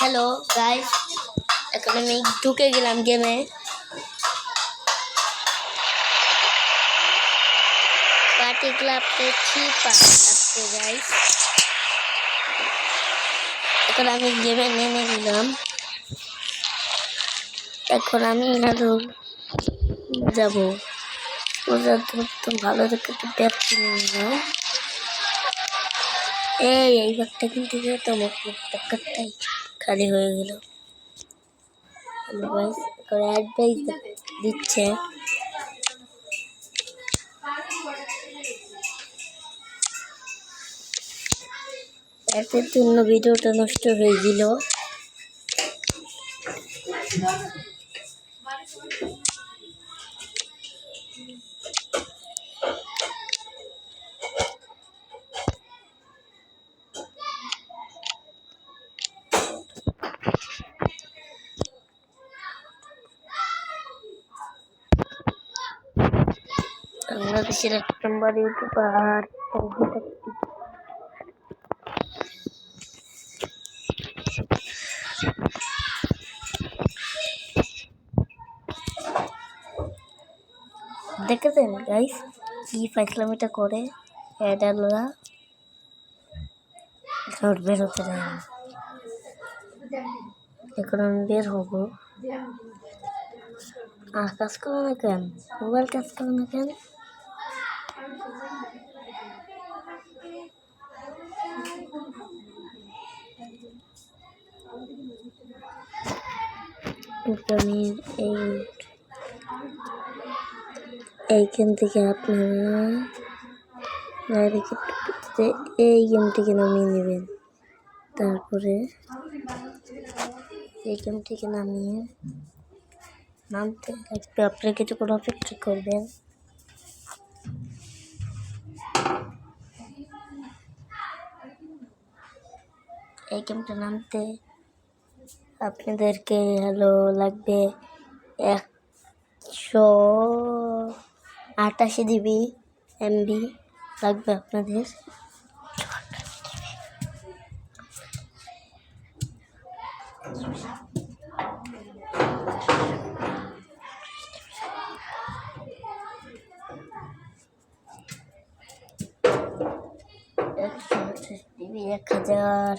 Hello guys, এখন আমি ঢুকে গেলাম গেমে। পার্টি ক্লাবতে আজকে গাইস, এখন আমি গেমে নেমে গেলাম। এখন আমি আরো যাবো তো ভালো দেখে একটু ব্যাগ কিনে নিলাম। এই ব্যাগটা কিনতে গিয়ে তো আমার পকেটটাই খালি হয়ে গেল। অ্যাডভাইস দিচ্ছে এর জন্য ভিডিওটা নষ্ট হয়ে গেল। বাংলাদেশের 1 নম্বর ইউটিউবার দেখেছেন গাইস কি ফাইসলামিটা করে অ্যাডালরা বের হতে দেয় না। এখন আমি বের হবো। কাজ করো না কেন? মোবাইল কাজ করো না কেন? আমি এইখান থেকে আপনারা এই গেম থেকে নামিয়ে নেবেন। তারপরে এই গেম থেকে নামতে আপনারা কিছুক্ষণ অপেক্ষা করবেন। এই গেমটা নামতে আপনাদেরকে লাগবে 128 GB MB লাগবে আপনাদের। GB 1000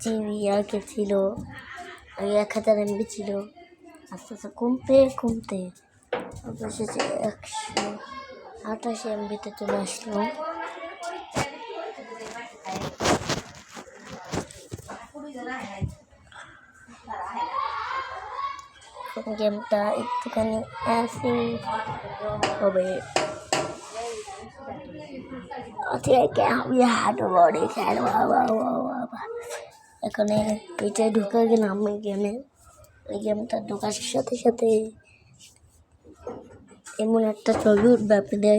GB আগে ছিল, আগে 1000 MB ছিল, আস্তে আস্তে কমতে অবশেষে 128 MB-তে চলে আসলো। গেমটা একটুখানি আসি হবে। এখানে এইটাই ঢুকে গেলাম এই গেমে। এই গেমটা ঢোকার সাথে সাথে এমন একটা ছবি উঠবে আপনাদের,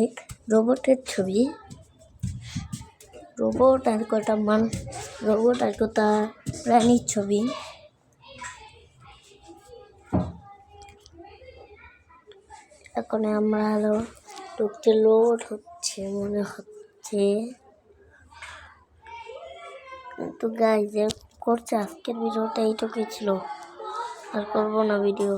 রোবটের ছবি। রোবট আর কটা প্রাণীর ছবি। এখন আমরা ঢুকতে লোড হচ্ছে মনে হচ্ছে, কিন্তু গাইজ করছে। আজকের ভিডিওটা এইটুকুই ছিল, আর করবো না ভিডিও।